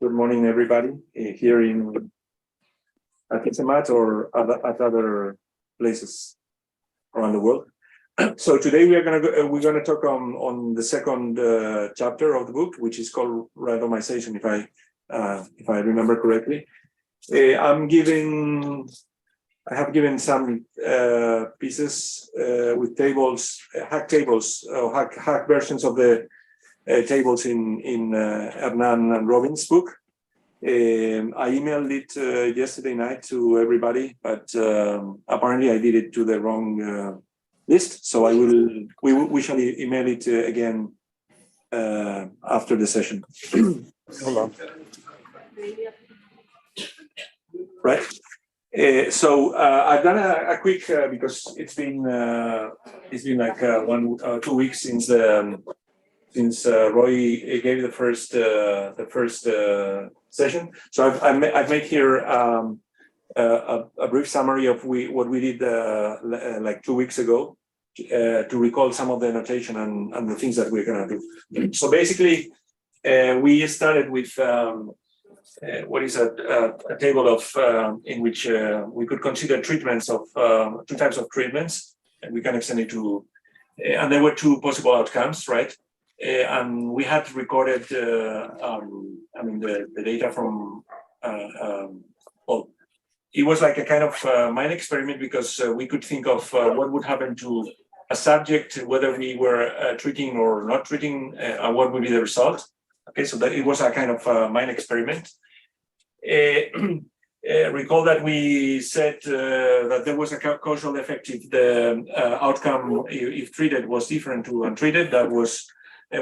Good morning, everybody, here at ICMAT or at other places around the world. So today we're gonna talk on the second chapter of the book, which is called Randomization, if I remember correctly. I have given some pieces with tables, hack tables, or hack versions of the tables in Hernan and Robin's book. I emailed it yesterday night to everybody, but apparently I did it to the wrong list. So we shall email it again after the session. Hold on. Right. So I've done a quick because it's been like 2 weeks since Roy gave the first session. So I've made here a brief summary of what we did like 2 weeks ago to recall some of the notation and the things that we're gonna do. So basically, we started with what is a table of in which we could consider treatments of 2 types of treatments, and we can extend it to, and there were 2 possible outcomes, right? And we had recorded, the data from, well, it was like a kind of mind experiment because we could think of what would happen to a subject, whether we were treating or not treating, and what would be the result. Okay, so that it was a kind of mind experiment. Recall that we said that there was a causal effect if the outcome, if treated, was different to untreated. That was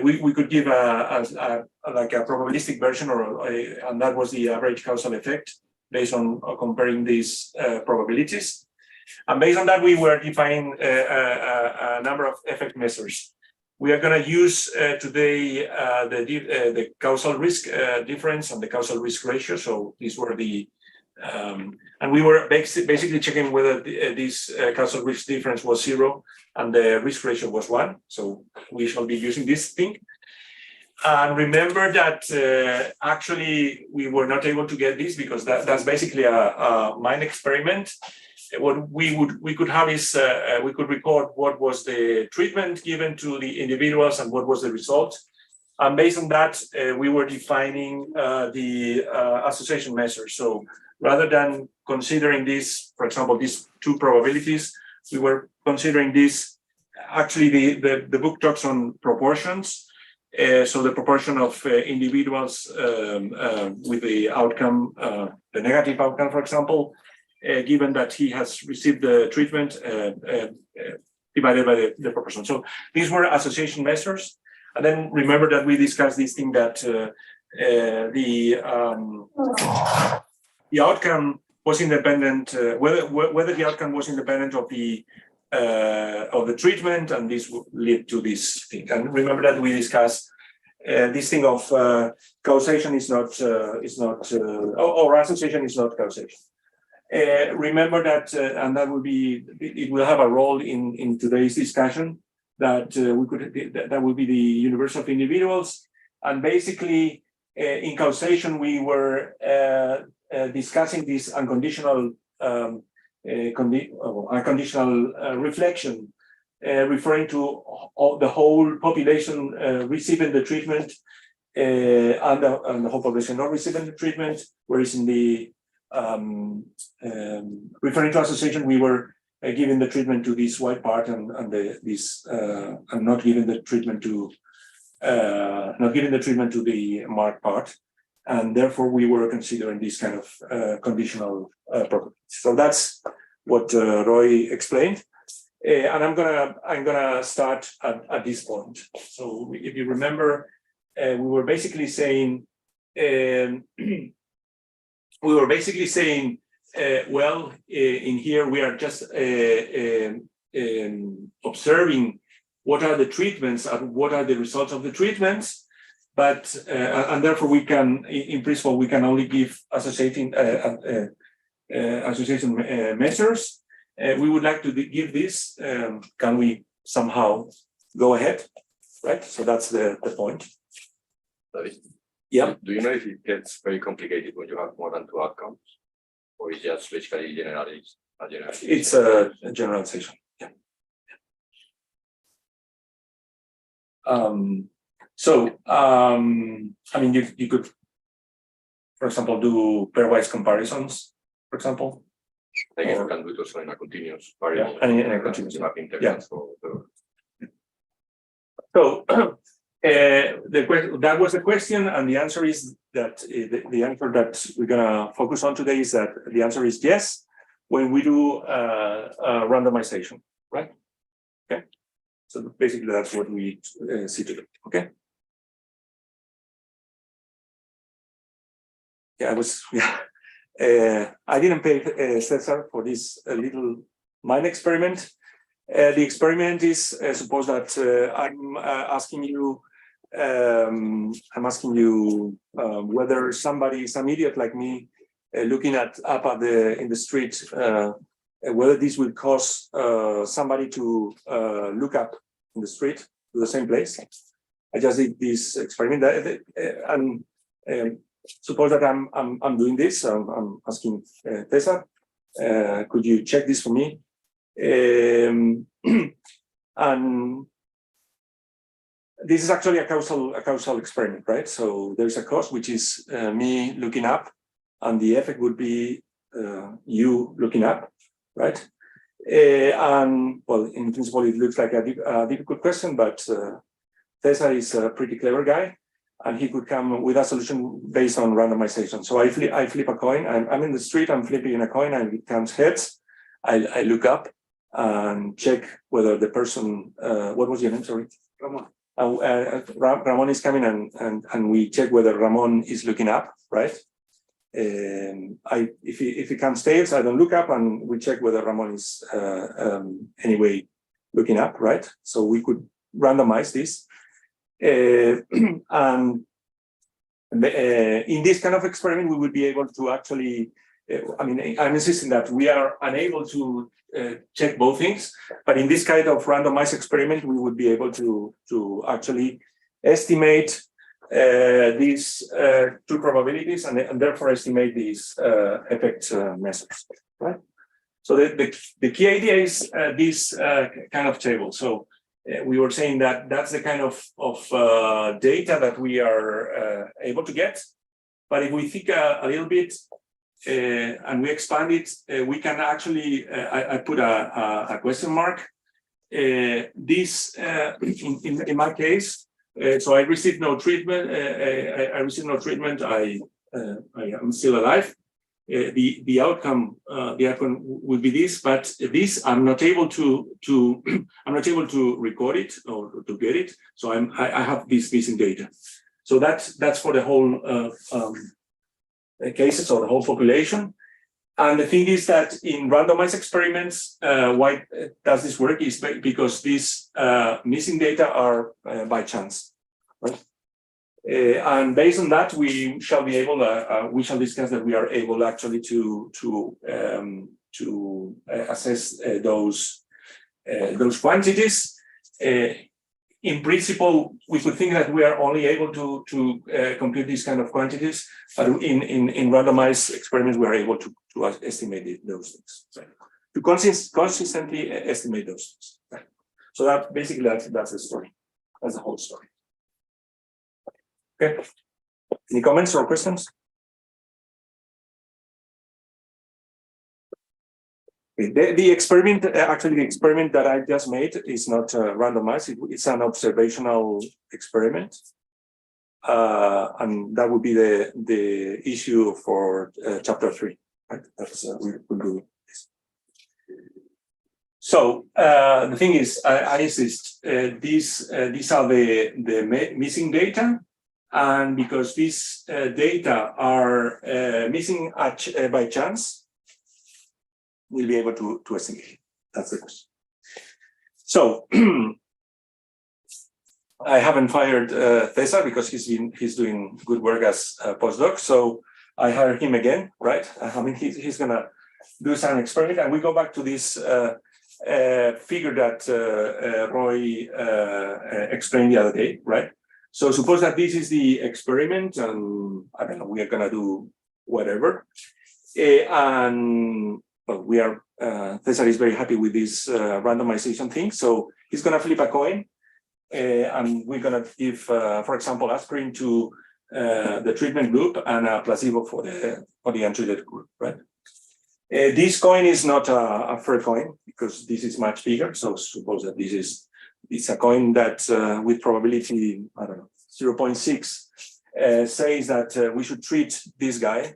we could give like a probabilistic version, and that was the average causal effect based on comparing these probabilities. And based on that, we were defining a number of effect measures. We are going to use today the causal risk difference and the causal risk ratio. So these were the, and we were basically checking whether this causal risk difference was 0 and the risk ratio was 1. So we shall be using this thing. And remember that actually we were not able to get this because that's basically a mind experiment. What we could have is we could record what was the treatment given to the individuals and what was the result. And based on that, we were defining the association measures. So rather than considering this, for example, these 2 probabilities, we were considering this. Actually, the book talks on proportions. So the proportion of individuals with the outcome, the negative outcome, for example, given that he has received the treatment divided by the proportion. So these were association measures. And then remember that we discussed this thing that the outcome was independent, whether the outcome was independent of the treatment, and this would lead to this thing. And remember that we discussed this thing of causation is not or association is not causation. Remember that, and that will be, it will have a role in today's discussion, that that will be the universe of individuals. And basically, in causation, we were discussing this unconditional unconditional reflection, referring to the whole population receiving the treatment and the whole population not receiving the treatment, whereas in the referring to association, we were giving the treatment to this white part and not giving the treatment to the marked part, and therefore we were considering this kind of conditional properties. So that's what Roy explained, and I'm gonna start at this point. So if you remember, we were basically saying. Well, in here we are just observing what are the treatments and what are the results of the treatments, but and therefore we can, in principle, we can only give association measures. We would like to give this. Can we somehow go ahead? Right. So that's the point. Yeah. Do you know if it gets very complicated when you have more than 2 outcomes, or is just basically generalized? It's a generalization. Yeah. I mean, you could, for example, do pairwise comparisons, for example. I guess you can do it also in a continuous variable. Yeah, and in a continuous. Yeah. So that was the question, and the answer is that the answer that we're gonna focus on today is that the answer is yes when we do randomization, right? Okay. So basically, that's what we see today. Okay. Yeah, I didn't pay Cesar for this little mind experiment. The experiment is suppose that I'm asking you whether somebody, some idiot like me, looking up in the street, whether this will cause somebody to look up in the street to the same place. I just did this experiment, and suppose that I'm doing this. I'm asking Cesar, could you check this for me? And this is actually a causal experiment, right? So there's a cause, which is me looking up, and the effect would be you looking up, right? And well, in principle, it looks like a difficult question, but Cesar is a pretty clever guy, and he could come with a solution based on randomization. So I flip a coin. I'm in the street. I'm flipping a coin, and it comes heads. I look up and check whether the person. What was your name? Sorry, Ramon. Ramon is coming, and we check whether Ramon is looking up, right? If he comes tails, I don't look up, and we check whether Ramon is anyway looking up, right? So we could randomize this. And in this kind of experiment, we would be able to actually, I mean, I'm insisting that we are unable to check both things, but in this kind of randomized experiment, we would be able to actually estimate these two probabilities and therefore estimate these effect measures, right? So the key idea is this kind of table. So we were saying that that's the kind of data that we are able to get. But if we think a little bit and we expand it, we can actually, I put a question mark. This, in my case, so I received no treatment. I received no treatment. I am still alive. The outcome would be this, but this I'm not able to I'm not able to record it or to get it. So I have this missing data. So that's for the whole cases or the whole population. And the thing is that in randomized experiments, why does this work is because these missing data are by chance, right? And based on that, we shall be able. We shall discuss that we are able actually to assess those quantities. In principle, we could think that we are only able to compute these kind of quantities, but in randomized experiments, we are able to estimate those things. Right? To consistently estimate those things. Right? So that basically that's the story. That's the whole story. Okay. Any comments or questions? The experiment, actually, the experiment that I just made is not randomized. It's an observational experiment, and that would be the issue for chapter 3. Right? That's we'll do this. So the thing is, I insist. These are the missing data. And because these data are missing by chance, we'll be able to estimate. That's the question. So I haven't fired Cesar because he's doing good work as a postdoc. So I hire him again, right? I mean, he's gonna do some experiment, and we go back to this figure that Roy explained the other day, right? So suppose that this is the experiment, and I don't know, we are gonna do whatever, and well, we are Cesar is very happy with this randomization thing, so he's gonna flip a coin, and we're gonna give, for example, aspirin to the treatment group and a placebo for the untreated group, right? This coin is not a fair coin because this is much bigger. So suppose that it's a coin that with probability, I don't know, 0.6 says that we should treat this guy,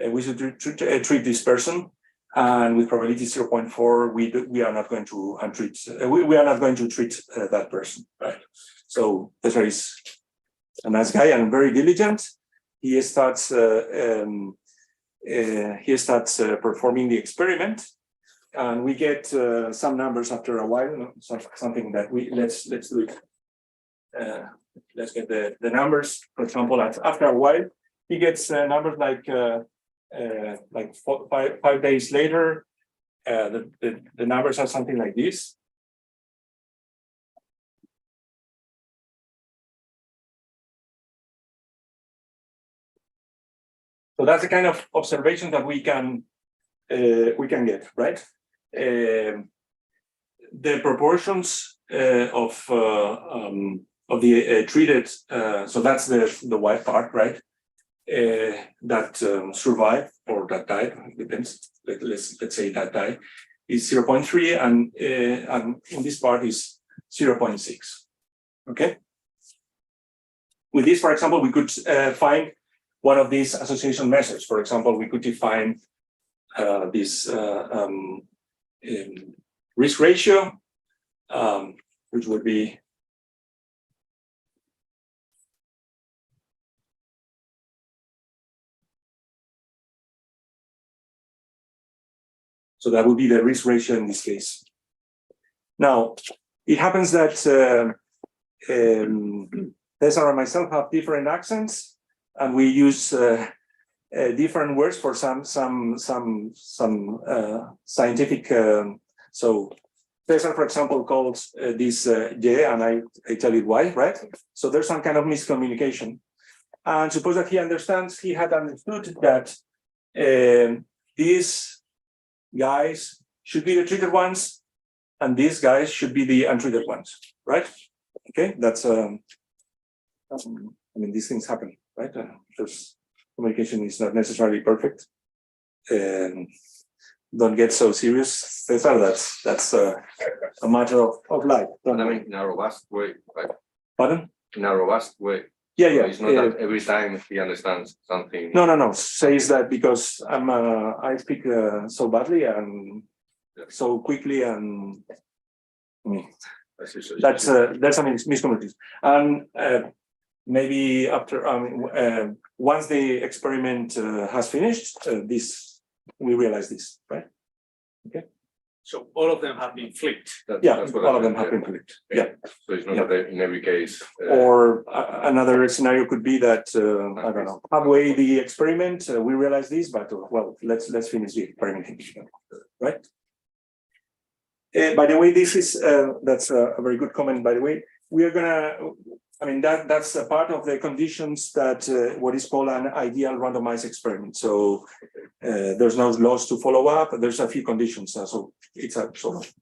we should treat this person, and with probability 0.4, we are not going to untreat, we are not going to treat that person, right? So Cesar is a nice guy and very diligent. He starts performing the experiment, and we get some numbers after a while. Something that let's do it. Let's get the numbers. For example, after a while, he gets numbers like 5 days later. The numbers are something like this. So that's the kind of observation that we can get, right? The proportions of the treated, so that's the white part, right? That survived or that died, depends. Let's say that died is 0.3, and in this part is 0.6. Okay. With this, for example, we could find one of these association measures. For example, we could define this risk ratio, which would be so that would be the risk ratio in this case. Now, it happens that Cesar and myself have different accents, and we use different words for some scientific. So Cesar, for example, calls this Y, and I tell you why, right? So there's some kind of miscommunication. And suppose that he had understood that these guys should be the treated ones, and these guys should be the untreated ones, right? Okay, that's I mean, these things happen, right? There's communication is not necessarily perfect. Don't get so serious, Cesar. That's a matter of life. But I mean, in a robust way, right? Pardon? In a robust way. Yeah. So it's not that every time he understands something. No. Says that because I speak so badly and so quickly, and I mean, that's a miscommunication. And maybe after once the experiment has finished, we realize this, right? Okay. So all of them have been flipped. That's what all of them have been flipped. Yeah. So it's not that in every case. Or another scenario could be that I don't know. Halfway the experiment, we realize this, but well, let's finish the experiment, right? By the way, this is that's a very good comment. By the way, we are gonna. I mean that's a part of the conditions that what is called an ideal randomized experiment. So there's no laws to follow up. There's a few conditions. So it's a sort of.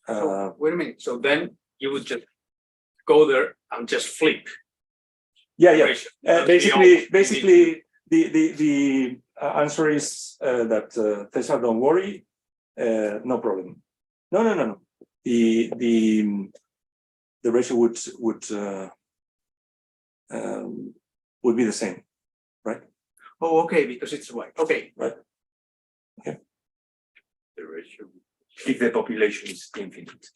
So, wait a minute. So then you would just go there and just flip. Yeah. Basically, the answer is that Cesar, don't worry, no problem. No. The ratio would be the same, right? Oh, okay, because it's white. Okay. Right. Okay. The ratio. If the population is infinite.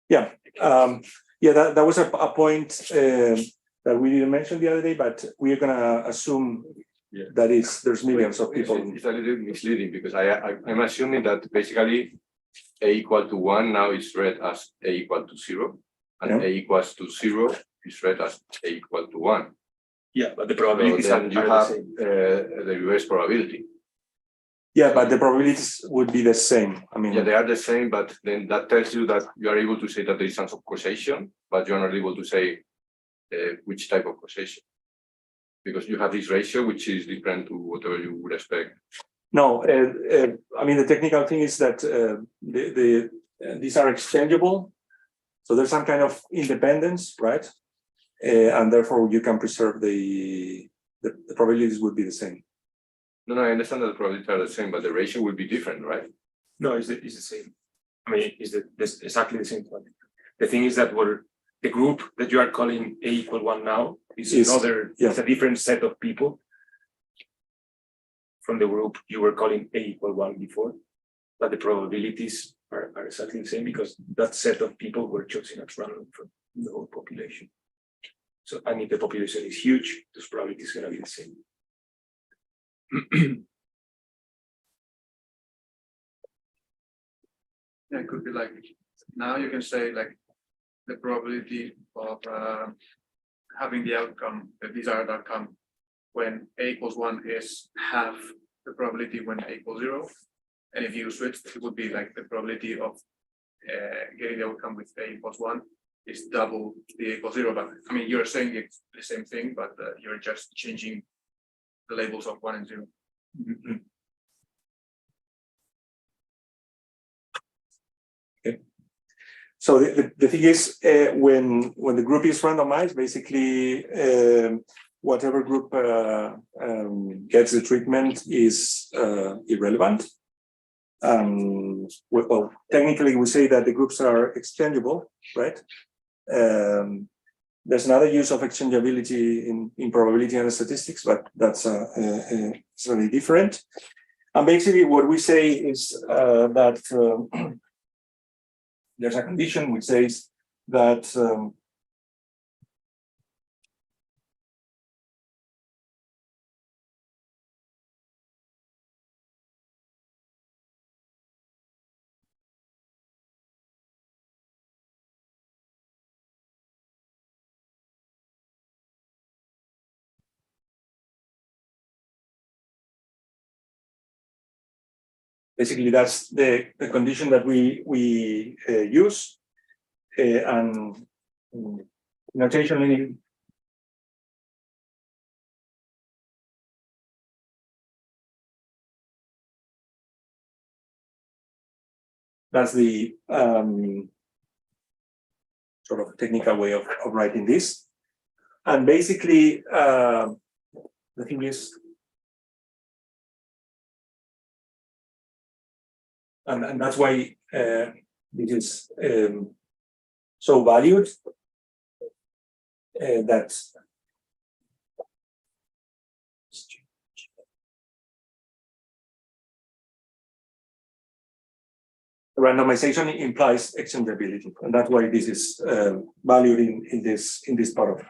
Yeah. That was a point that we didn't mention the other day, but we are gonna assume that there's millions of people. It's a little misleading because I'm assuming that basically A equal to 1 now is read as A equal to 0, and A equals to 0 is read as A equal to 1. Yeah, but the probabilities so then you have the reverse probability. Yeah, but the probabilities would be the same. I mean, yeah, they are the same, but then that tells you that you are able to say that there is some causation, but you are not able to say which type of causation? Because you have this ratio, which is different to whatever you would expect. No, I mean, the technical thing is that these are exchangeable. So there's some kind of independence, right? And therefore you can preserve the probabilities would be the same. No, I understand that the probabilities are the same, but the ratio will be different, right? No, it's the same. I mean, it's exactly the same one. The thing is that the group that you are calling A equal 1 now is another, yeah. it's a different set of people from the group you were calling A equal 1 before, but the probabilities are exactly the same because that set of people were chosen at random from the whole population. So, and if the population is huge, those probabilities are going to be the same. Yeah, it could be like, now you can say like the probability of having the outcome, the desired outcome, when A equals 1 is half the probability when A equals 0. And if you switch, it would be like the probability of getting the outcome with A equals 1 is double the A equals 0. But I mean, you're saying it's the same thing, but you're just changing the labels of 1 and 0. Mm-hmm. Okay. So the thing is, when the group is randomized, basically whatever group gets the treatment is irrelevant. Well, technically we say that the groups are exchangeable, right? There's another use of exchangeability in probability and statistics, but that's certainly different. And basically what we say is that there's a condition which says that basically that's the condition that we use, and notationally that's the sort of technical way of writing this. And basically the thing is, and that's why it is so valued that randomization implies exchangeability, and that's why this is valued in this paragraph.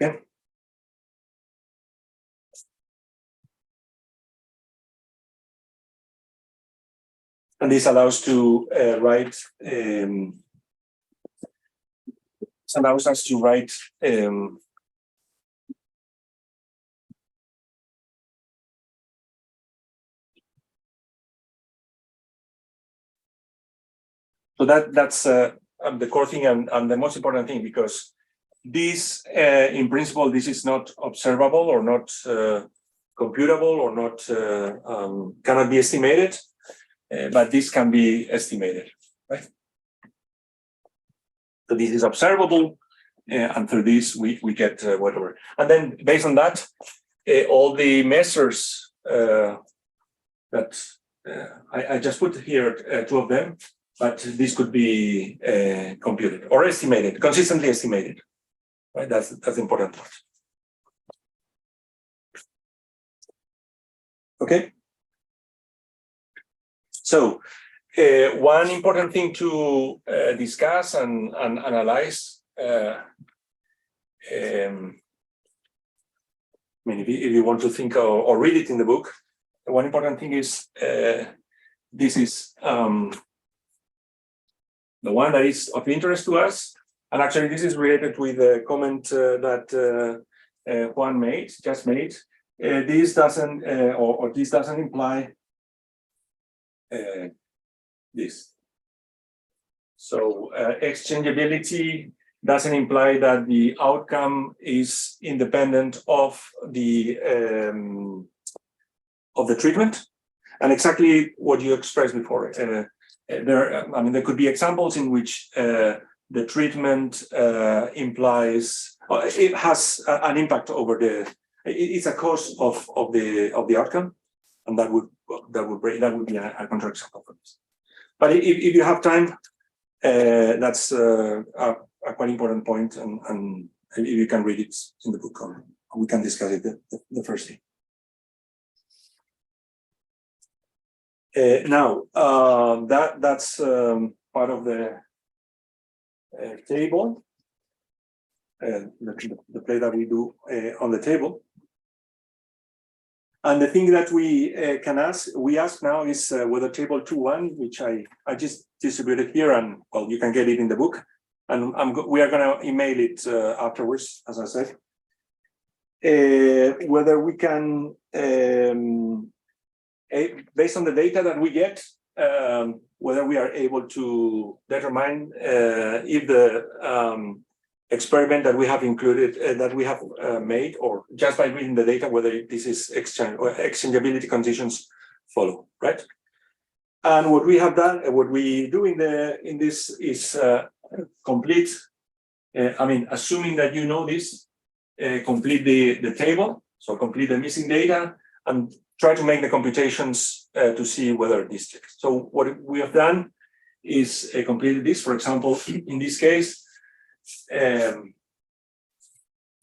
Okay. And this allows to write. Allows us to write. So that's the core thing and the most important thing, because this, in principle, this is not observable or not computable or not cannot be estimated, but this can be estimated, right? So this is observable, and through this we get whatever. And then based on that, all the measures that I just put here, 2 of them, but this could be computed or estimated, consistently estimated, right? That's the important part. Okay. So one important thing to discuss and analyze, I mean, if you want to think or read it in the book, one important thing is this is the one that is of interest to us, and actually this is related with the comment that Juan just made. This doesn't or this doesn't imply this. So exchangeability doesn't imply that the outcome is independent of the treatment, and exactly what you expressed before. There could be examples in which the treatment implies it has an impact over it's a cause of the outcome, and that would be a counterexample for this. But if you have time, that's a quite important point, and if you can read it in the book, we can discuss it the first day. Now, that's part of the table, the play that we do on the table. And the thing that we ask now is whether table 2.1, which I just distributed here, and well, you can get it in the book, and we are going to email it afterwards, as I said, whether we can, based on the data that we get, whether we are able to determine if the experiment that we have included, that we have made, or just by reading the data, whether this is exchangeability conditions follow, right? And what we have done, what we do in this is complete. Assuming that you know this, complete the table, so complete the missing data, and try to make the computations to see whether this checks. So what we have done is completed this. For example, in this case,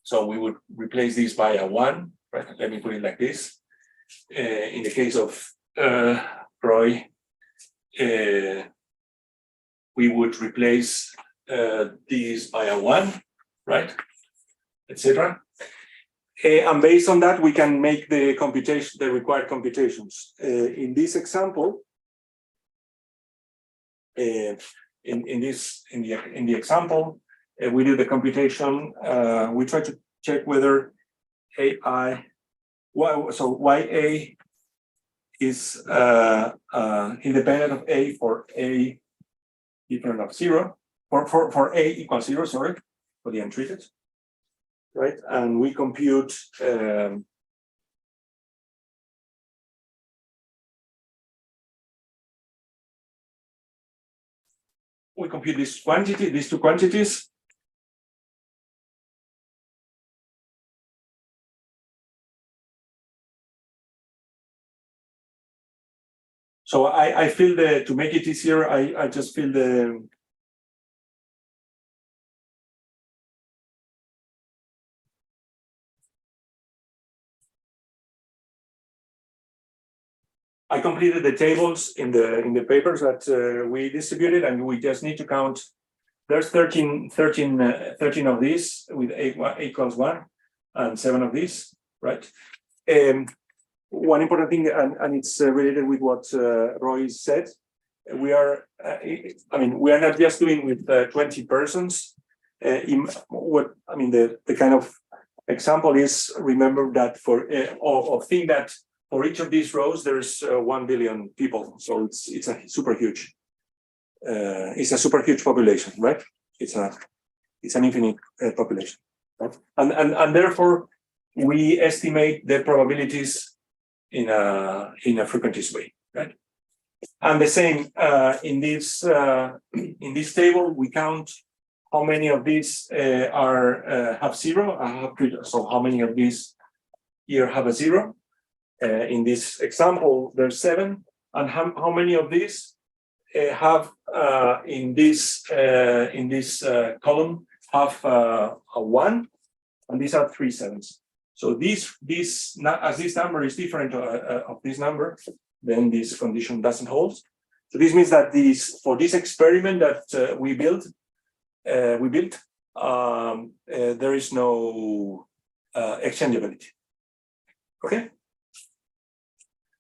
so we would replace this by a 1, right? Let me put it like this. In the case of Roy, we would replace this by a 1, right? Etc. And based on that, we can make the computation, the required computations. In this example, in the example, we do the computation. We try to check whether YA is independent of A for A different of 0, for A equals 0, sorry, for the untreated, right? And we compute this quantity, these two quantities. So I feel to make it easier, I just feel I completed the tables in the papers that we distributed, and we just need to count. There's 13 of these with A equals 1 and 7 of these, right? One important thing, and it's related with what Roy said, we are not just doing with 20 persons. The kind of example is, remember that think that for each of these rows there's 1 billion people, so it's a super huge. It's a super huge population, right? It's an infinite population, right? And therefore we estimate the probabilities in a frequentist way, right? And the same in this table, we count how many of these have 0. So how many of these here have a 0? In this example, there's 7, and how many of these have in this column have a 1, and these are 3 7s. So as this number is different of this number, then this condition doesn't hold. So this means that for this experiment that we built, there is no exchangeability. Okay.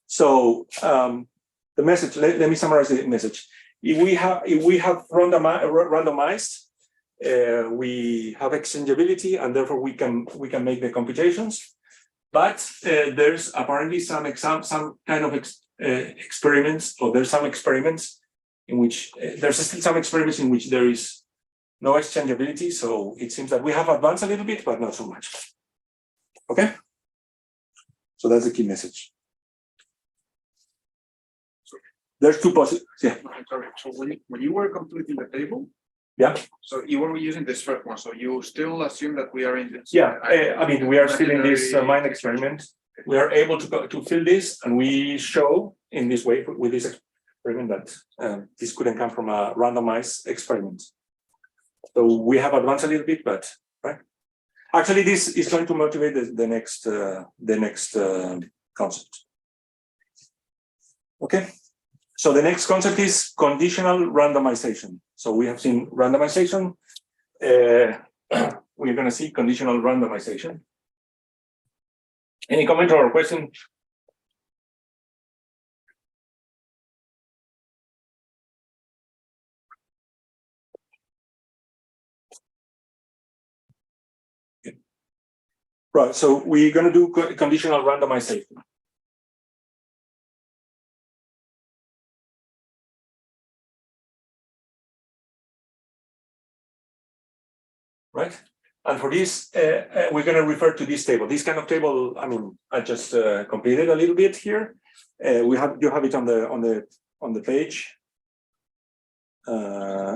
So the message. Let me summarize the message. If we have randomized, we have exchangeability, and therefore we can make the computations. But there's apparently some kind of experiments, or there's some experiments in which there is no exchangeability. So it seems that we have advanced a little bit, but not so much. Okay. So that's the key message. There's two possible. Yeah. Sorry. So when you were completing the table, Yeah. so you were using this first one. So you still assume that we are in this. Yeah. I mean, we are still in this mind experiment. We are able to fill this, and we show in this way with this experiment that this couldn't come from a randomized experiment. So we have advanced a little bit, but right. Actually, this is going to motivate the next concept. Okay. So the next concept is conditional randomization. So we have seen randomization. We're going to see conditional randomization. Any comment or question? Okay. Right. So we're going to do conditional randomization. Right. And for this, we're going to refer to this table. This kind of table, I mean, I just completed a little bit here. You have it on the page.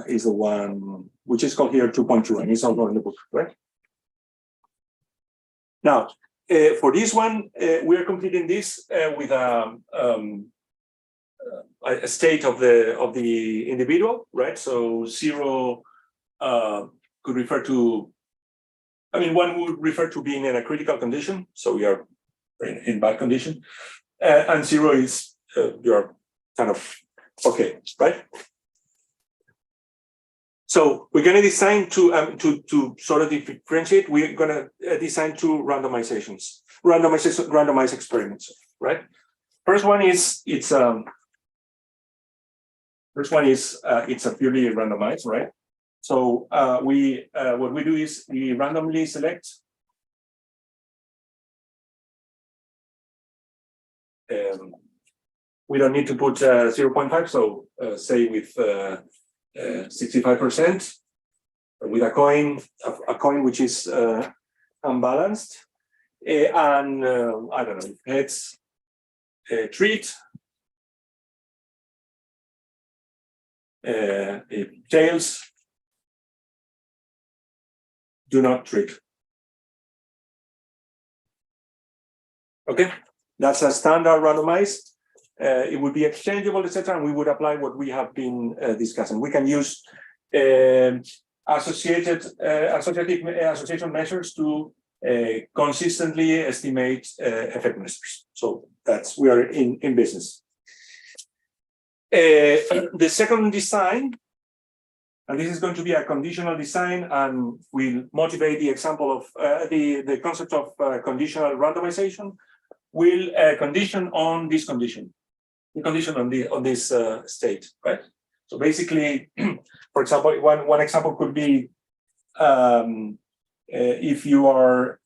Is the one which is called here 2.2, and it's also in the book, right? Now, for this one, we are completing this with a state of the individual, right? So 0 could refer to, I mean, one would refer to being in a critical condition, so we are in bad condition, and 0 is you're kind of okay, right? So we're going to design to sort of differentiate. We're going to design two randomizations, randomized experiments, right? First one is it's a purely randomized, right? So what we do is we randomly select we don't need to put 0.5, so say with 65% with a coin which is unbalanced, and I don't know, heads treat, if tails do not treat. Okay, that's a standard randomized. It would be exchangeable, etc., and we would apply what we have been discussing. We can use association measures to consistently estimate effect measures. So we are in business. The second design, and this is going to be a conditional design, and will motivate the example of the concept of conditional randomization, will condition on this condition. The condition on this state, right? So basically, for example, one example could be if you are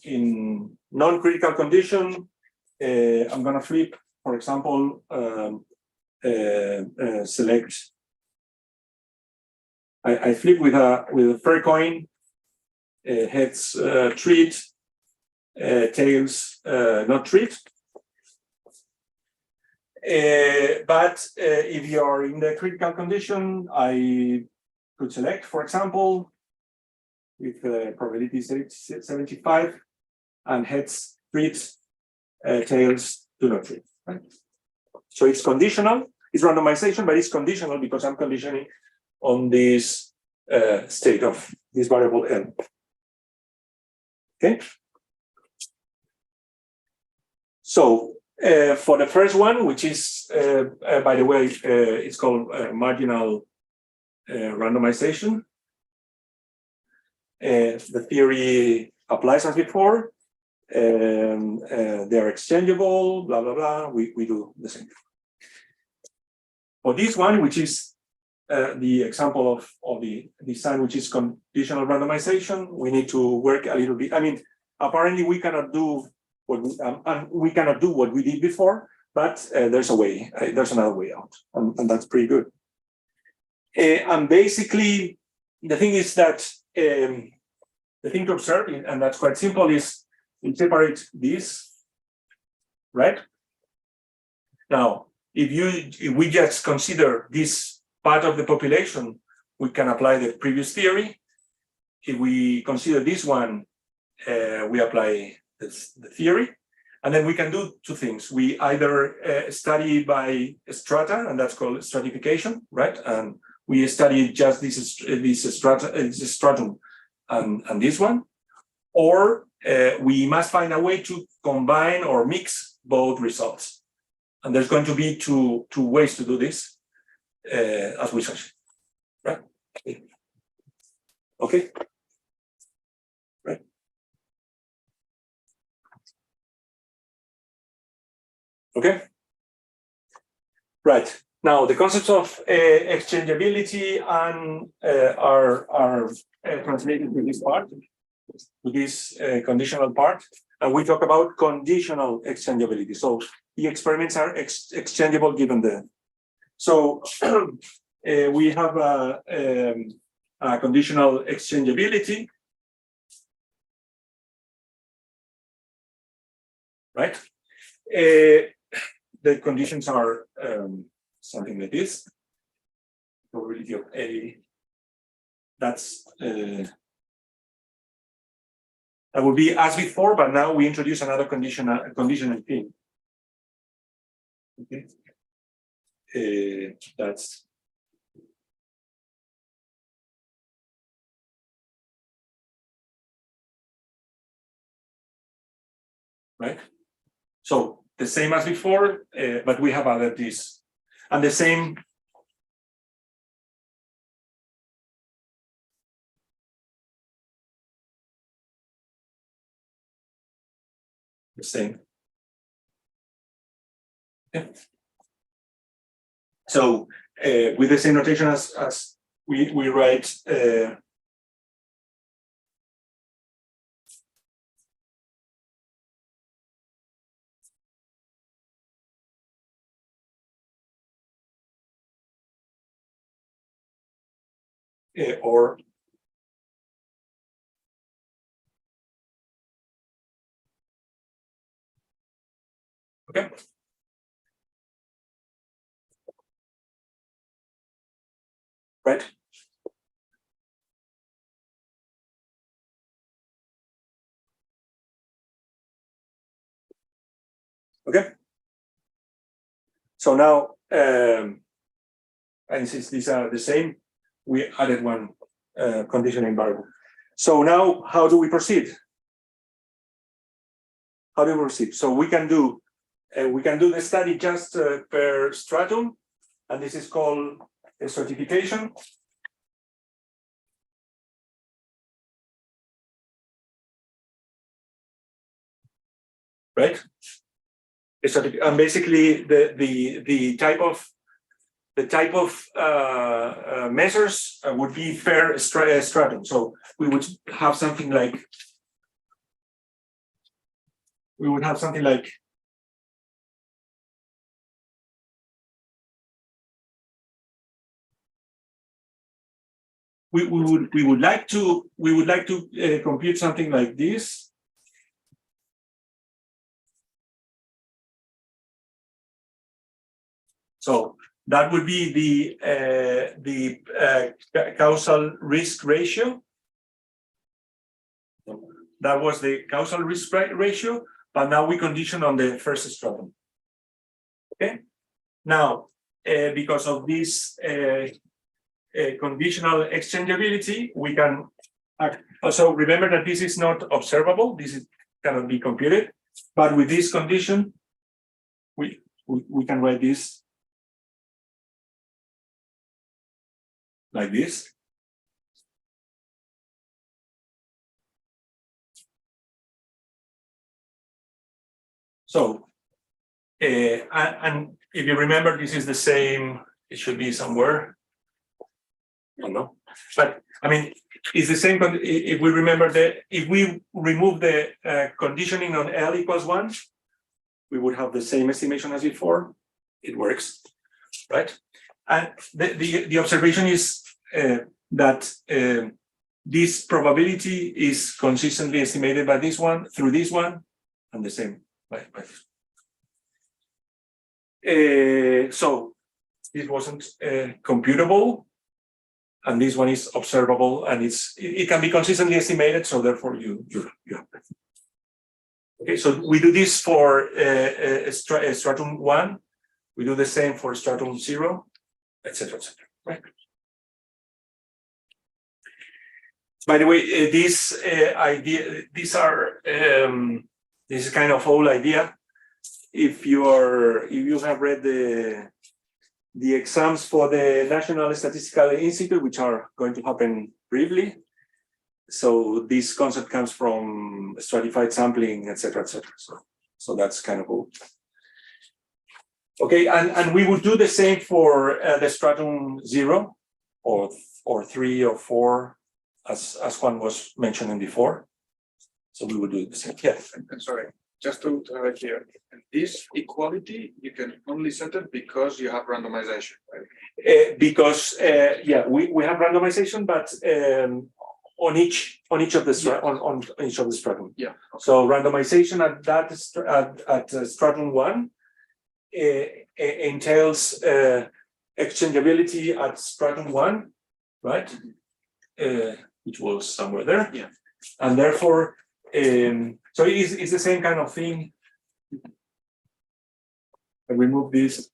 in non-critical condition, I'm going to flip, for example, select. I flip with a fair coin, heads treat, tails not treat. But if you are in the critical condition, I could select, for example, with probability 75, and heads treat, tails do not treat. Right? So it's conditional. It's randomization, but it's conditional because I'm conditioning on this state of this variable n. Okay. So for the first one, which is, by the way, it's called marginal randomization. The theory applies as before. They are exchangeable, blah, blah, blah. We do the same. For this one, which is the example of the design, which is conditional randomization, we need to work a little bit. I mean, apparently we cannot do what we did before, but there's a way. There's another way out, and that's pretty good. And basically, the thing is that the thing to observe, and that's quite simple, is we separate this, right? Now, if we just consider this part of the population, we can apply the previous theory. If we consider this one, we apply the theory. And then we can do two things. We either study by strata, and that's called stratification, right? And we study just this stratum and this one. Or we must find a way to combine or mix both results. And there's going to be two ways to do this, as we said, right? Okay. Right. Okay. Right. Now the concepts of exchangeability and are translated to this part, to this conditional part, and we talk about conditional exchangeability. So the experiments are exchangeable given the. So we have a conditional exchangeability, right? The conditions are something like this. Probability of A. That's that would be as before, but now we introduce another conditional thing. Okay. That's right. So the same as before, but we have added this, and the same. The same. Okay. So with the same notation as we write or okay. Right. Okay. So now, and since these are the same, we added one conditioning variable. So now, how do we proceed? How do we proceed? So we can do the study just per stratum, and this is called a stratification. Right? And basically the type of measures would be per stratum. So we would have something like we would like to compute something like this. So that would be the causal risk ratio. That was the causal risk ratio, but now we condition on the first stratum. Okay. Now, because of this conditional exchangeability, we can also remember that this is not observable. This cannot be computed, but with this condition, we can write this like this. So, and if you remember, this is the same. It should be somewhere. I don't know, but I mean, it's the same. If we remember if we remove the conditioning on L equals 1, we would have the same estimation as before. It works, right? And the observation is that this probability is consistently estimated by this one through this one, and the same by this. So this wasn't computable, and this one is observable, and it can be consistently estimated. So therefore, you have that. Okay, so we do this for stratum 1. We do the same for stratum 0, etc., etc. Right. By the way, this is kind of old idea. If you have read the exams for the National Statistical Institute, which are going to happen briefly, so this concept comes from stratified sampling, etc., etc. So that's kind of old. Okay, and we would do the same for the stratum 0 or 3 or 4, as Juan was mentioning before. So we would do the same. Yeah. I'm sorry, just to have it clear. This equality, you can only set it because you have randomization, right? Because we have randomization, but on each of the on each of the stratum. Yeah. Okay. So randomization at stratum 1 entails exchangeability at stratum 1, right? Which was somewhere there. Yeah. And therefore, so it's the same kind of thing. I remove this,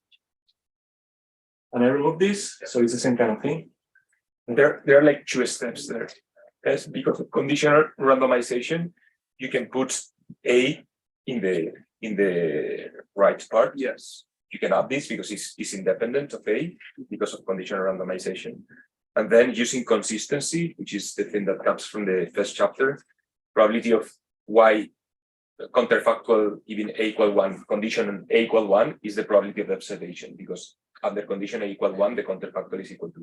and I remove this, so it's the same kind of thing. There are like 2 steps there. Yes, because of conditional randomization, you can put A in the right part. Yes. You can add this because it's independent of A because of conditional randomization. And then using consistency, which is the thing that comes from the first chapter, probability of Y counterfactual even A = 1, condition A = 1 is the probability of the observation, because under condition A = 1, the counterfactual is equal to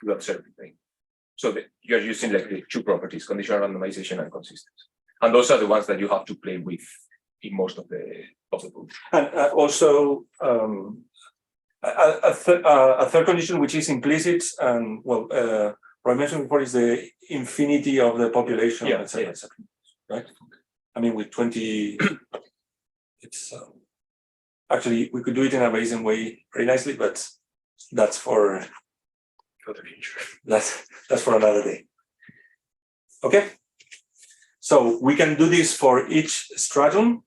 the observed thing. So you're using like the 2 properties, conditional randomization and consistency. And those are the ones that you have to play with in most of the books. And also a third condition, which is implicit, and what I mentioned before, is the infinity of the population, etc., etc. Right? I mean, with 20, it's actually we could do it in a Bayesian way very nicely, but that's for For the future. That's for another day. Okay. So we can do this for each stratum,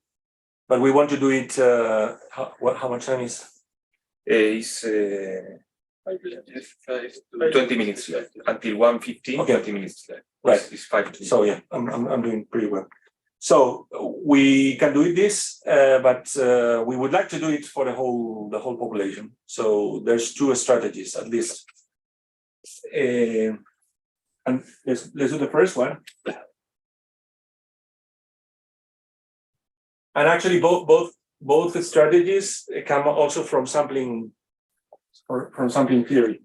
but we want to do it. How much time is? It's 20 minutes left until 1:15. Okay. 20 minutes left. Right. It's 5 to. So yeah, I'm doing pretty well. So we can do this, but we would like to do it for the whole population. So there's 2 strategies at least. And let's do the first one. And actually, both strategies come also from sampling, or from sampling theory.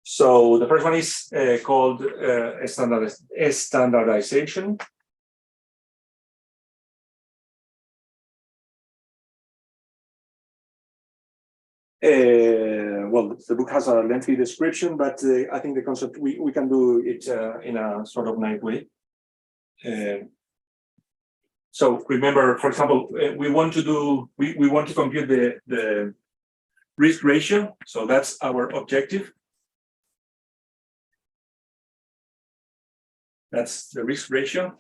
So the first one is called standardization. Well, the book has a lengthy description, but I think the concept we can do it in a sort of nice way. So remember, for example, we want to compute the risk ratio. So that's our objective. That's the risk ratio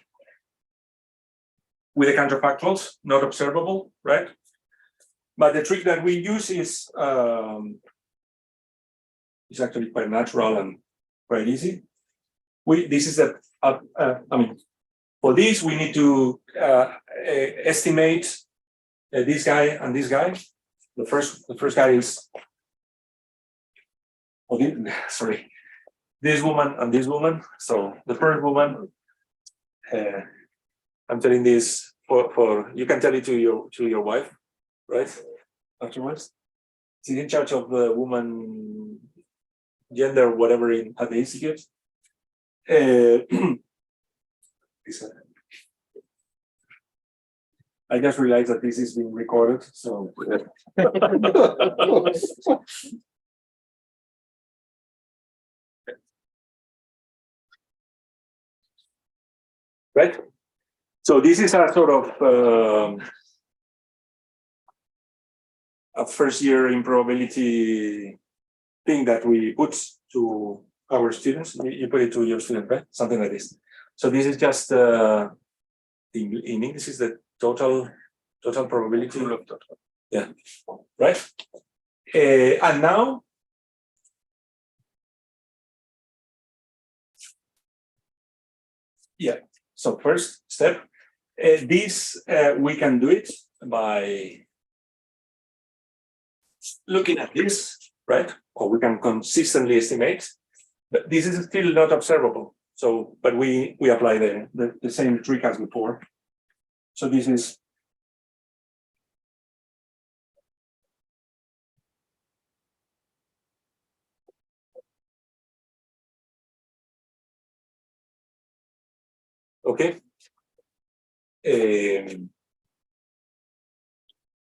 with the counterfactuals, not observable, right? But the trick that we use is actually quite natural and quite easy. This is I mean, for this we need to estimate this guy and this guy. The first guy is, sorry, this woman and this woman. So the first woman, I'm telling this for you can tell it to your wife, right? Afterwards, she's in charge of the woman gender, whatever at the institute. I just realized that this is being recorded, so right? So this is a sort of a first year improbability thing that we put to our students. You put it to your student, right? Something like this. So this is just in English is the total probability of total. Yeah, right. And now yeah. So first step, this we can do it by looking at this, right? Or we can consistently estimate, but this is still not observable. So, but we apply the same trick as before. So this is okay.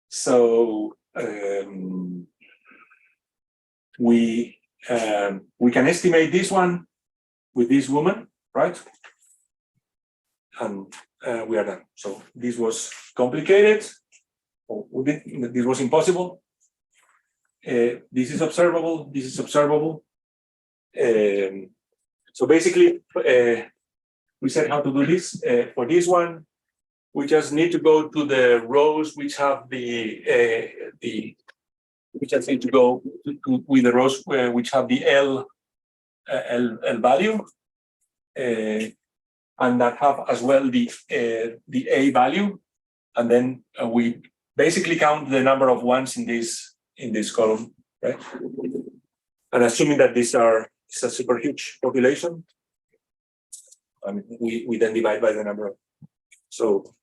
So we can estimate this one with this woman, right? And we are done. So this was complicated. This was impossible. This is observable. This is observable. So basically, we said how to do this. For this one, we just need to go to the rows which have we just need to go with the rows which have the L value, and that have as well the A value, and then we basically count the number of ones in this column, right? And assuming that it's a super huge population, I mean, we then divide by the number of. So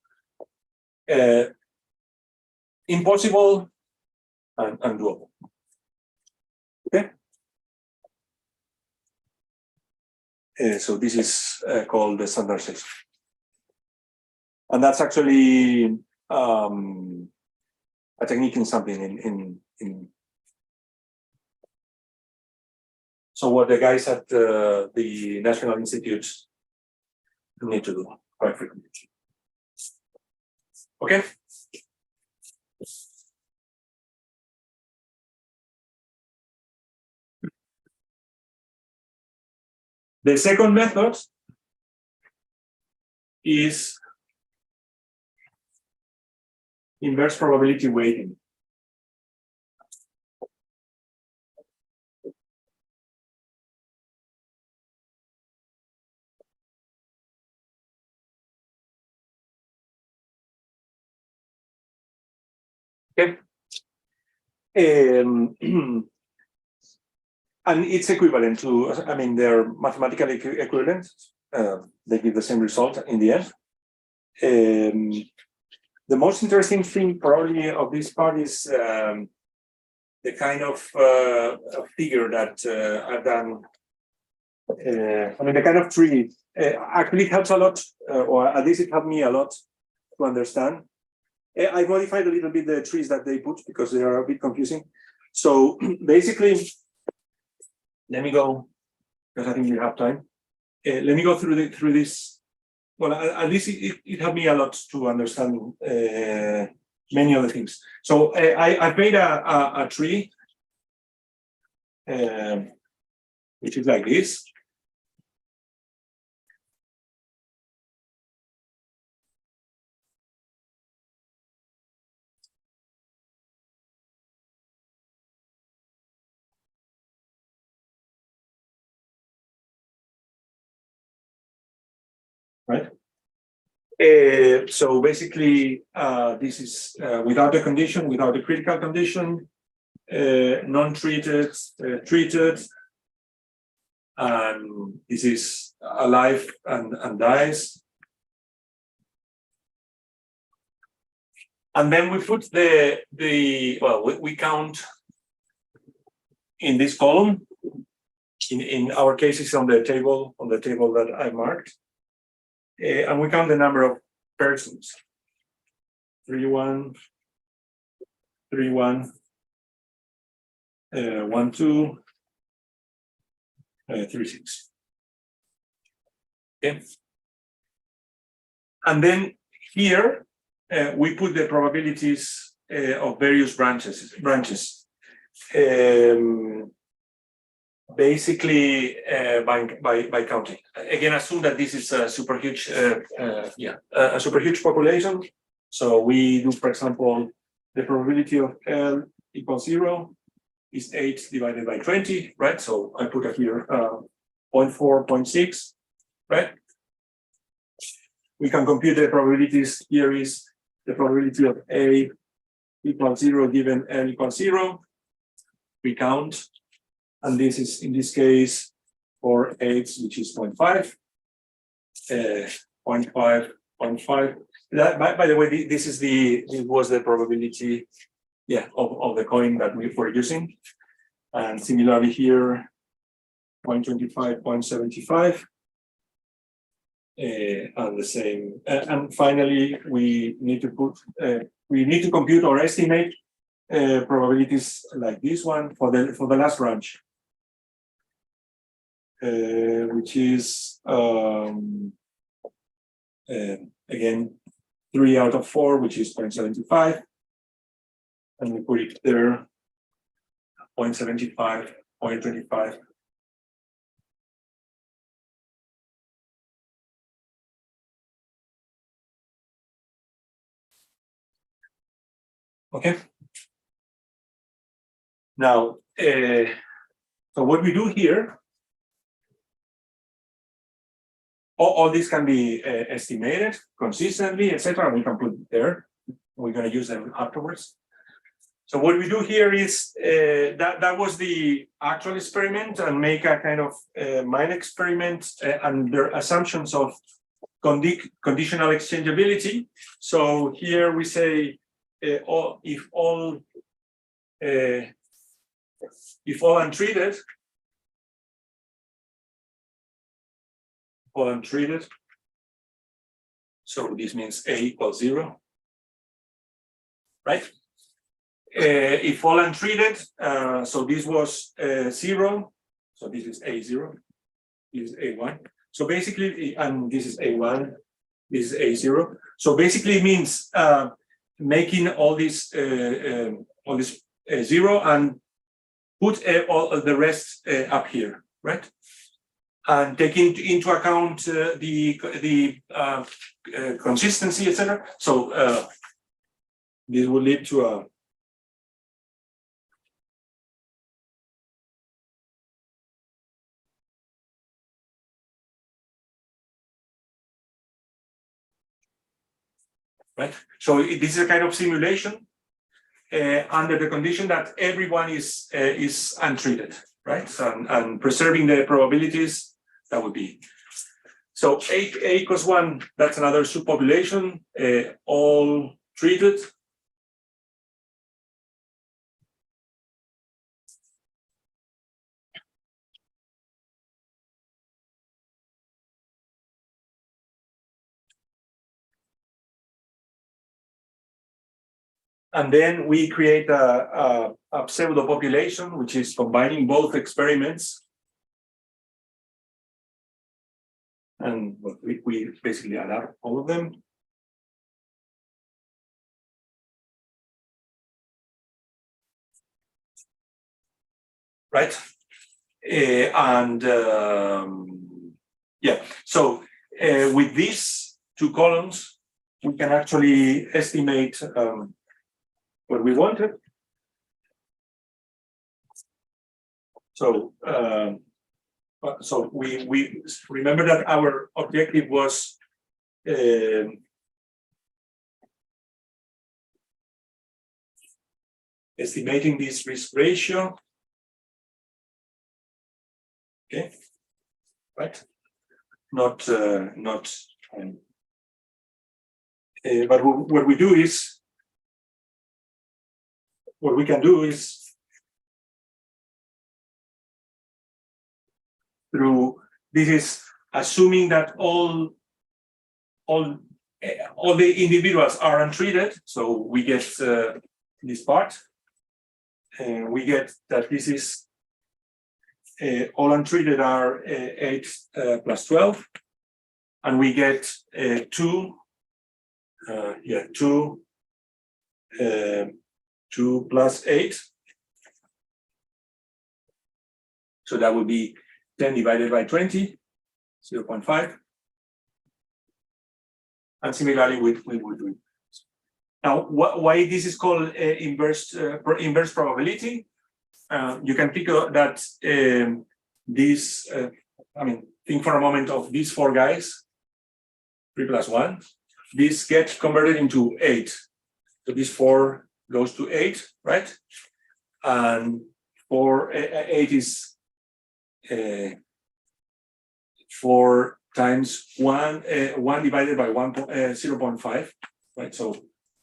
impossible and doable. Okay. So this is called the standardization, and that's actually a technique in something in. So what the guys at the National Institutes need to do quite frequently. Okay. The second method is inverse probability weighting. Okay. And it's equivalent to, I mean, they're mathematically equivalent. They give the same result in the end. The most interesting thing probably of this part is the kind of figure that I've done. I mean, the kind of tree actually helps a lot, or at least it helped me a lot to understand. I modified a little bit the trees that they put because they are a bit confusing. So basically, let me go, because I think we have time. Let me go through this. Well, at least it helped me a lot to understand many other things. So I made a tree, which is like this. Right. So basically, this is without the condition, without the critical condition, non-treated, treated, and this is alive and dies. And then we put we count in this column. In our case, it's on the table that I marked. And we count the number of persons. 3-1, 3-1, 1-2, 3-6. Okay. And then here we put the probabilities of various branches. Basically by counting. Again, assume that this is a super huge a super huge population. So we do, for example, the probability of L equals 0 is 8 divided by 20, right? So I put it here 0.4, 0.6, right? We can compute the probabilities. Here is the probability of A equals 0 given L equals 0. We count, and this is in this case for 8, which is 0.5, 0.5, 0.5. That, by the way, this is it was the probability, of the coin that we were using, and similarly here, 0.25, 0.75. And the same, and finally, we need to compute or estimate probabilities like this one for the last branch, which is again 3 out of 4, which is 0.75, and we put it there 0.75, 0.25. Okay. Now, so what we do here, all this can be estimated consistently, etc. We can put it there. We're going to use them afterwards. So what we do here is that was the actual experiment, and make a kind of mind experiment under assumptions of conditional exchangeability. So here we say if all untreated, so this means A equals 0, right? If all untreated, so this was 0, so this is A0, this is A1. So basically, and this is A1, this is A0. So basically it means making all this 0 and put all the rest up here, right? And taking into account the consistency, etc. So this will lead to a right. So this is a kind of simulation under the condition that everyone is untreated, right? So, and preserving the probabilities. That would be. So A equals 1, that's another subpopulation, all treated. And then we create a pseudo population, which is combining both experiments. And we basically add up all of them. Right? So with these two columns, we can actually estimate what we wanted. So so we remember that our objective was estimating this risk ratio. Okay, right? But what we do is, what we can do is through this is assuming that all the individuals are untreated, so we get this part, and we get that this is all untreated are 8 plus 12, and we get 2 yeah, 2 plus 8. So that would be 10 divided by 20, 0.5. And similarly, we would do it. Now, why this is called inverse probability? You can think that this, think for a moment of these 4 guys, 3 plus 1. This gets converted into 8. So this 4 goes to 8, right? And 8 is 4 times 1 divided by 0.5, right? So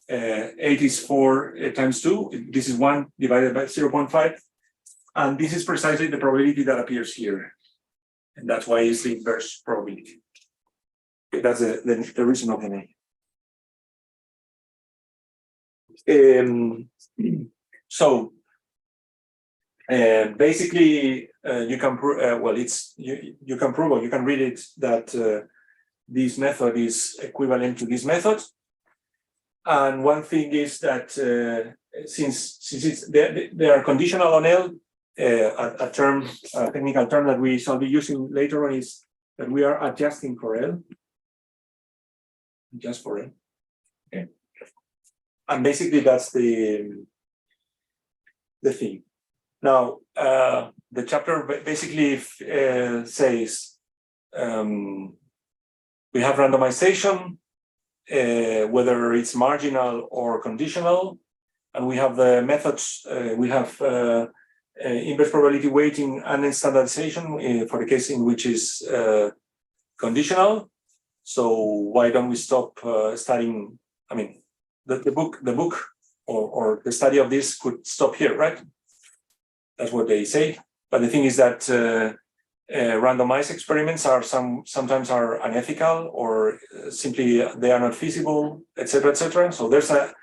8 is 4 times 2. This is 1 divided by 0.5. And this is precisely the probability that appears here. And that's why it's the inverse probability. Okay, that's the reason of the name. So basically, you can prove. Well, you can prove, or you can read it, that this method is equivalent to this method. And one thing is that since they are conditional on L, a technical term that we shall be using later on is that we are adjusting for L, just for L. Okay. And basically that's the thing. Now, the chapter basically says we have randomization, whether it's marginal or conditional, and we have the methods. We have inverse probability weighting and standardization for the case in which is conditional. So why don't we stop studying? I mean, the book or the study of this could stop here, right? That's what they say. But the thing is that randomized experiments are sometimes are unethical, or simply they are not feasible, etc., etc. So there's a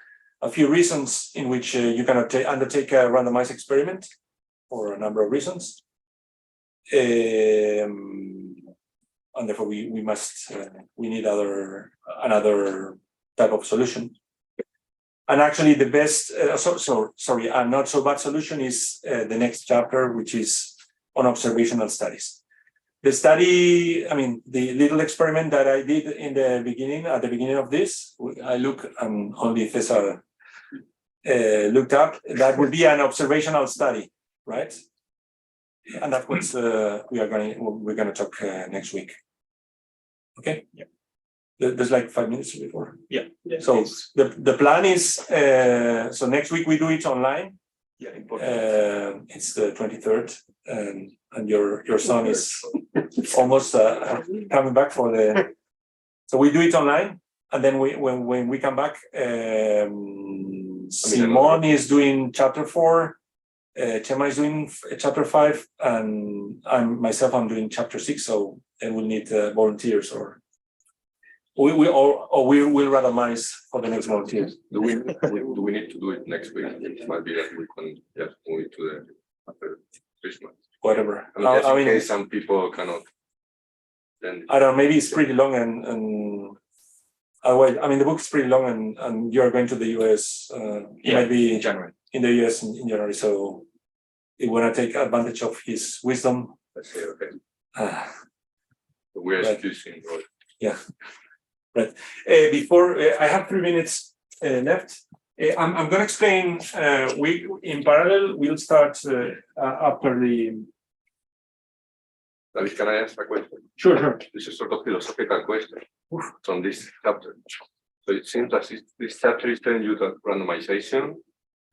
few reasons in which you cannot undertake a randomized experiment, for a number of reasons, and therefore we need another type of solution. And actually, the best, a not so bad solution is the next chapter, which is on observational studies. The study, the little experiment that I did at the beginning of this, and only Cesar looked up, that would be an observational study, right? And that's what we're going to talk next week. Okay. Yeah. There's like 5 minutes before. Yeah. So the plan is so next week we do it online. Yeah, important. It's the 23rd, and your son is almost coming back for the. So we do it online, and then when we come back, Simon is doing chapter 4, Chema is doing chapter 5, and I'm doing chapter 6. So then we'll need volunteers, or we will randomize for the next volunteers. Do we need to do it next week? It might be that we can just move it to the after Christmas. Whatever. Just in case some people cannot. Then I don't know. Maybe it's pretty long, and otherwise, the book's pretty long, and you're going to the US. Maybe in January. In the US in January. So you want to take advantage of his wisdom. let's say, okay. We're excusing. Yeah. Right. Before I have 3 minutes left. I'm going to explain. We in parallel we'll start after the. David, can I ask a question? Sure. This is a sort of philosophical question from this chapter. So it seems that this chapter is telling you that randomization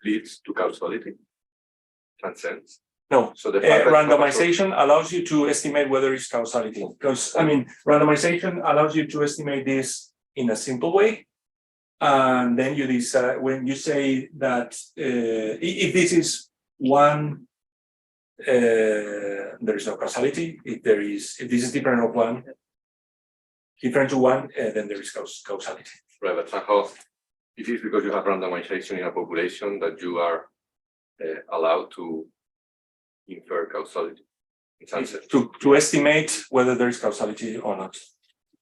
leads to causality. Transcends. No. So the randomization allows you to estimate whether it's causality. Because randomization allows you to estimate this in a simple way. And then you decide when you say that if this is one, there is no causality. If this is different to one, then there is causality. Right, but somehow it is because you have randomization in a population that you are allowed to infer causality. In some sense. To estimate whether there is causality or not.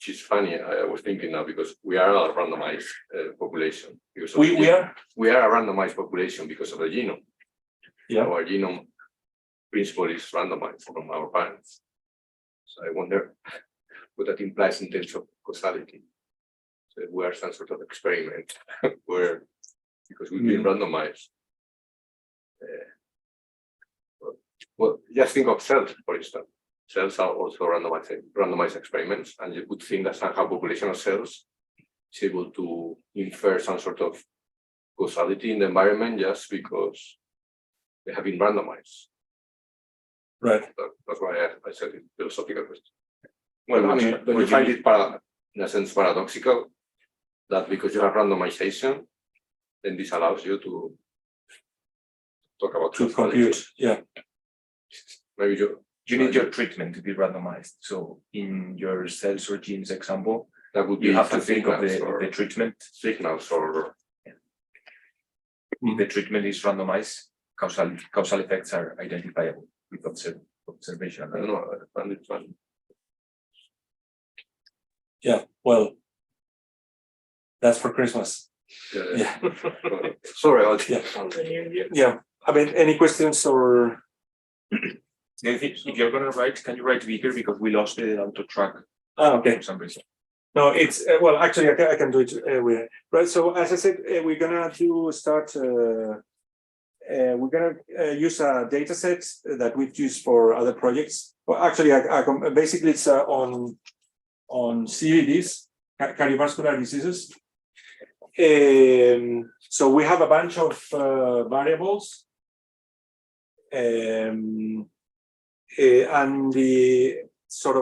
which is funny. I was thinking now because we are a randomized population. Because of We the are. a randomized population because of the genome. Yeah. Our genome principle is randomized from our parents. So I wonder what that implies in terms of causality. So we are some sort of experiment where, because we've been randomized. Well, just think of cells, for instance. Cells are also randomized experiments, and you could think that somehow population of cells is able to infer some sort of causality in the environment just because they have been randomized. Right. That's why I said it, philosophical question. Well, I mean, don't you find it in a sense paradoxical that because you have randomization, then this allows you to talk about To causality? compute. Yeah. Maybe you need your treatment to be randomized. So in your cells or genes example, that would be you have to think of signals the treatment. signals or If the treatment is randomized, causal effects are identifiable with observation. I don't know. I find it fun. Yeah. Well, that's for Christmas. Yeah. Sorry about Yeah. Yeah. I mean, any questions or? If you're going to write, can you write bigger because we lost the auto track Okay. for some reason? No, it's well. Actually, I can do it with right. So as I said, we're gonna start. We're gonna use a data set that we've used for other projects. Well, actually, basically it's on CVDs, cardiovascular diseases. So we have a bunch of variables, and the sort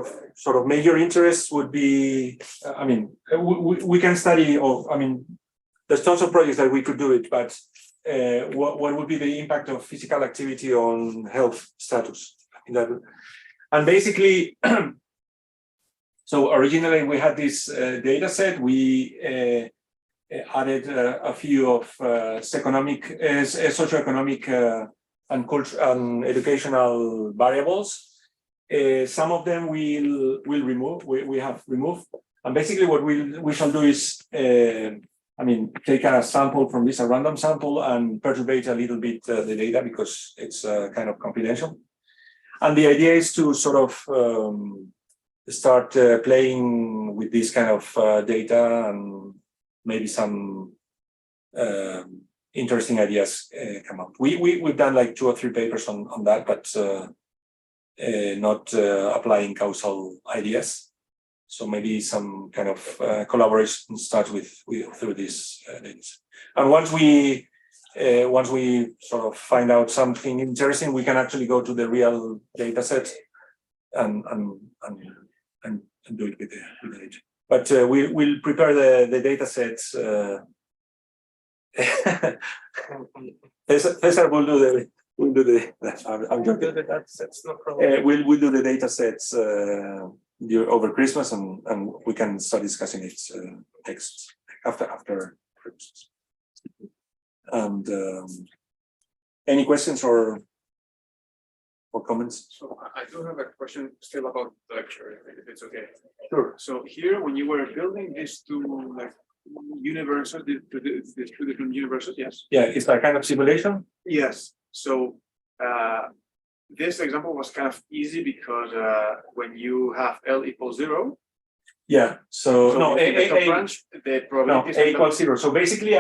of major interest would be, I mean, we can study I mean, there's tons of projects that we could do it, but what would be the impact of physical activity on health status? And basically, so originally we had this data set. We added a few of socioeconomic and cultural and educational variables. Some of them we'll remove. We have removed, and basically what we shall do is, I mean, take a sample from this, a random sample, and perturbate a little bit the data because it's kind of confidential. And the idea is to sort of start playing with this kind of data, and maybe some interesting ideas come up. We've done like 2 or 3 papers on that, but not applying causal ideas. So maybe some kind of collaboration starts through this data. And once we sort of find out something interesting, we can actually go to the real data set and do it with the data. But we'll prepare the data sets. Cesar will do the. We'll do the. I'm joking. We'll do the data sets over Christmas, and we can start discussing it next after Christmas. And any questions or comments? So I do have a question still about the lecture, if it's okay. Sure. So here, when you were building these 2 like universes, these 2 different universes, yes? Yeah, it's a kind of simulation. Yes. So this example was kind of easy because when you have L equals 0. Yeah. So no, in the top branch, the probability A equals 0. So basically,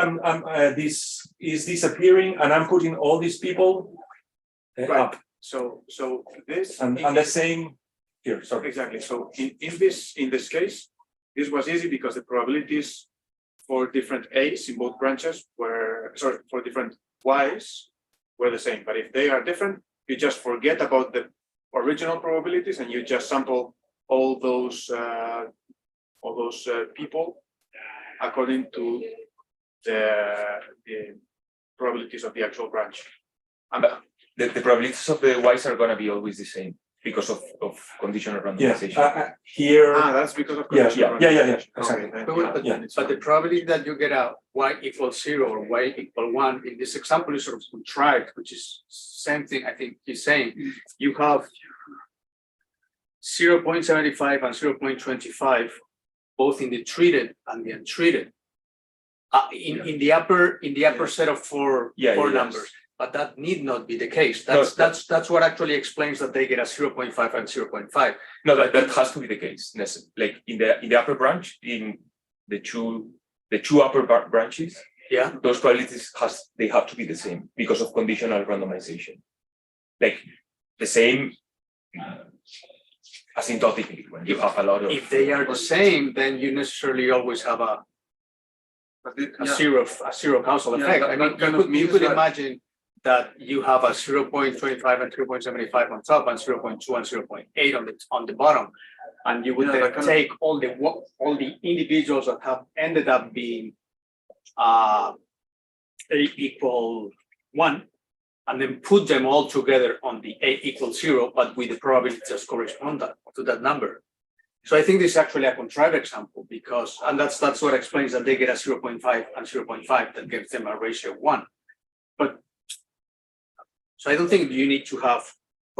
this is disappearing, and I'm putting all these people up. So this And the same here. Sorry. exactly. So in this case, this was easy because the probabilities for different A's in both branches for different Y's were the same. But if they are different, you just forget about the original probabilities and you just sample all those people according to the probabilities of the actual branch. The probabilities of the Y's are going to be always the same because of conditional randomization. Yeah. Here. That's because of Yeah. conditional Yeah. randomization. Exactly. Okay, But the probability that you get out Y equals 0 or Y equal 1 in this example is sort of contrived, which is same thing I think he's saying. You have 0.75 and 0.25 both in the treated and the untreated. In the upper set of four Yeah, yes. numbers, but that need not be the case. No, That's what actually explains that they get a 0.5 and 0.5. No, that has to be the case. Like in the upper branch, in the two upper branches, Yeah. those probabilities they have to be the same because of conditional randomization. Like the same asymptotically when you have a lot of. If they are the same, then you necessarily always have a zero causal Yeah, effect. that- I that mean, kind you of could means that- imagine that you have a 0.25 and 3.75 on top and 0.2 and 0.8 on the bottom. And you would Yeah, then that kind of- take all the individuals that have ended up being A equal 1 and then put them all together on the A equals 0, but with the probabilities correspond to that number. So I think this is actually a contrived example because, and that's what explains that they get a 0.5 and 0.5 that gives them a ratio of 1. But so I don't think you need to have,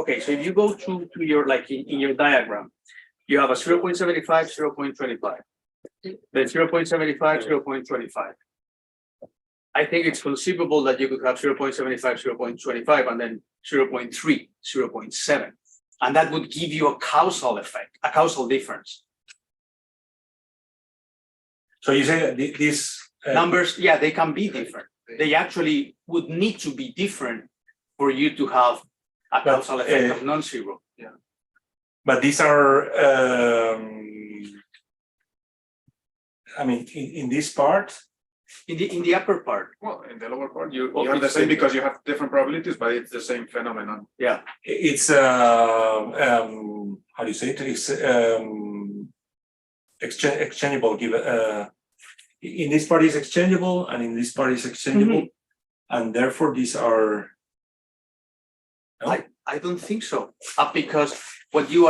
okay, so if you go to your, like in your diagram, you have a 0.75, 0.25, then 0.75, 0.25. I think it's conceivable that you could have 0.75, 0.25, and then 0.3, 0.7. And that would give you a causal effect, a causal difference. So you say that these Numbers, yeah, they can be different. They actually would need to be different for you to have a causal effect of non-zero. but these are, I mean, in this part, In the upper part, Well, in the lower part, you Well, have the it's same the- because you have different probabilities, but it's the same phenomenon. yeah, it's how do you say it? It's exchangeable. In this part is exchangeable, and in this part is exchangeable, and therefore these are. No? I don't think so. Because what you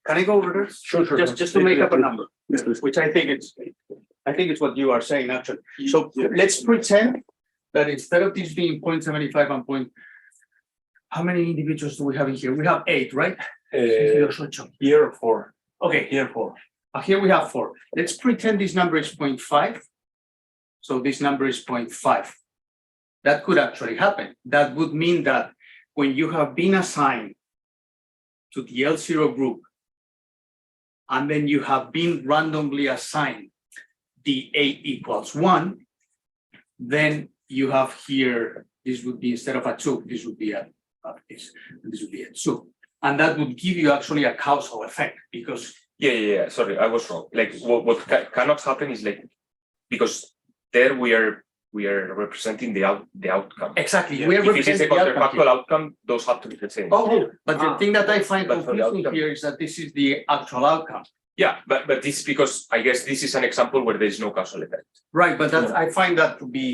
can I go over this? Sure. Just to make up a number, which I think it's what you are saying actually. So let's pretend that instead of this being 0.75 and how many individuals do we have in here? We have 8, right? Here 4. Okay, Here 4. here we have 4. Let's pretend this number is 0.5. So this number is 0.5. That could actually happen. That would mean that when you have been assigned to the L0 group, and then you have been randomly assigned the A equals 1, then you have here, this would be instead of a 2, this would be a this would be a 2. And that would give you actually a causal effect because Yeah. Sorry, I was wrong. Like what cannot happen is like because there we are representing the outcome. exactly Yeah. we are If it is representing a the outcome counterfactual here. outcome, those have to be the same. Oh, but the thing that I find But for the confusing outcome- here is that this is the actual outcome. Yeah, but this is because I guess this is an example where there is no causal effect. Right, but that's, I find that to be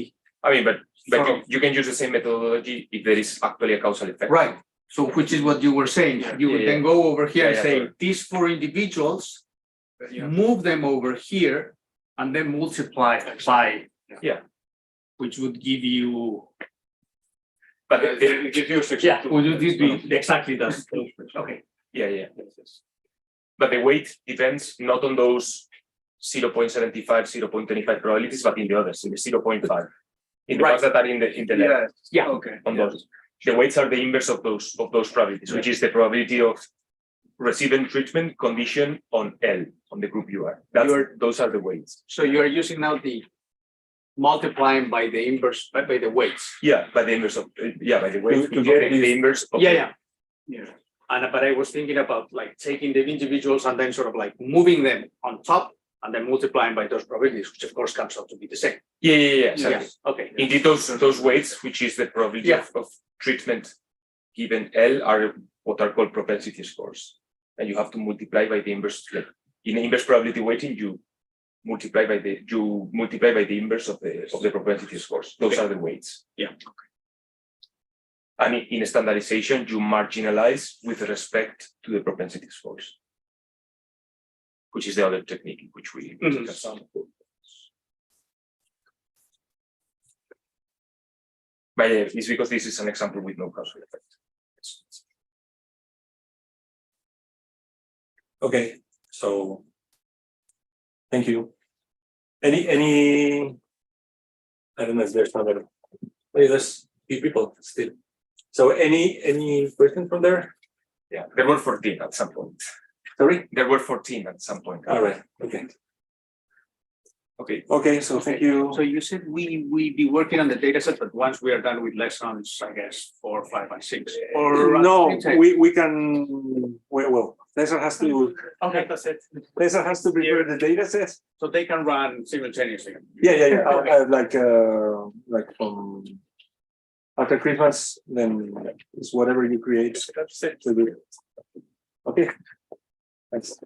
I mean, but Sort you can use the same methodology if there is actually a causal effect. right. So which is what you were saying. You would then go over here and say, these 4 individuals, move them over here and then multiply by. Yeah. Which would give you. But It gives you 62. Yeah, would this be exactly that? Okay. yeah. But the weight depends not on those 0.75, 0.25 probabilities, but in the others, in the 0.5. In the Right. ones that are in the left, Yeah. Okay. on those. The weights are the inverse of those probabilities, which is the probability of receiving treatment condition on L, on the group you are. Those are the weights. So you are using now the multiplying by the inverse, by the weights. Yeah, by the inverse of by the weight To get the inverse of Yeah. Yeah. But I was thinking about like taking the individuals and then sort of like moving them on top and then multiplying by those probabilities, which of course comes out to be the same. Yeah, exactly. Yes, okay. Indeed, those weights, which is the probability of treatment given L, are what are called propensity scores. And you have to multiply by the inverse, like in inverse probability weighting, you multiply by the inverse of the propensity scores. Those are the weights. Yeah. And in standardization, you marginalize with respect to the propensity scores, which is the other technique which we discussed. But yeah, it's because this is an example with no causal effect. Okay, so Thank you. Any, I don't know if there's another, maybe there's few people still. So any question from there? Yeah, there were 14 at some point. Sorry? There were 14 at some point. All right, okay. Okay. Okay, so thank you. So you said we be working on the data set, but once we are done with lessons, I guess, 4, 5, and 6, or No, we can, well, Cesar has to, okay, that's it. Cesar has to prepare the data set. So they can run simultaneously. Yeah. Like from after Christmas, then it's whatever you create. That's it. to do. Okay. Thanks.